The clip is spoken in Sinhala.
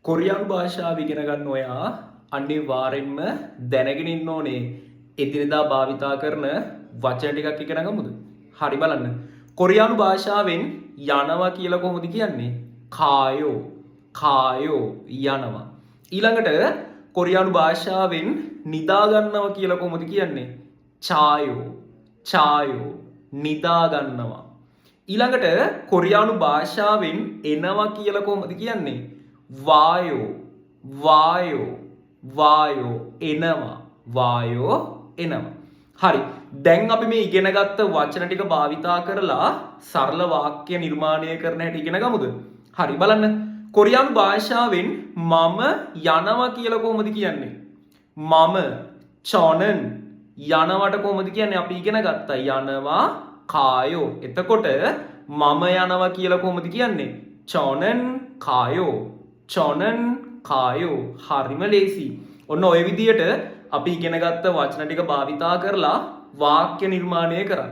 කොරියානු භාෂාව ඉගෙන ගන්න ඔයා අනිවාර්යෙන්ම දැනගෙන ඉන්න ඕනේ එදිනෙදා භාවිතා කරන වචන ටිකක් ඉගෙන ගමුද? හරි බලන්න. කොරියානු භාෂාවෙන් යනවා කියලා කොහොමද කියන්නේ? කායෝ කායෝ යනවා. ඊළඟට කොරියානු භාෂාවෙන් නිදා ගන්නවා කියලා කොහොමද කියන්නේ? චායෝ චායෝ නිදා ගන්නවා. ඊළඟට කොරියානු භාෂාවෙන් එනවා කියලා කොහොමද කියන්නේ? වායෝ වායෝ වායෝ එනවා වායෝ එනවා. හරි. දැන් අපි මේ ඉගෙන ගත්ත වචන ටික භාවිතා කරලා සරල වාක්‍ය නිර්මාණය කරන හැටි ඉගෙන ගමුද? හරි බලන්න. කොරියානු භාෂාවෙන් මම යනවා කියලා කොහොමද කියන්නේ? මම චොනන් යනවට කොහොමද කියන්නේ? අපි ඉගෙන ගත්තා යනවා කායෝ. එතකොට මම යනවා කියලා කොහොමද කියන්නේ? චොනන් කායෝ චොනන් කායෝ. හරිම ලේසි. ඔන්න ඔය විදියට අපි ඉගෙන ගත්ත වචන ටික භාවිතා කරලා වාක්‍ය නිර්මාණය කරා.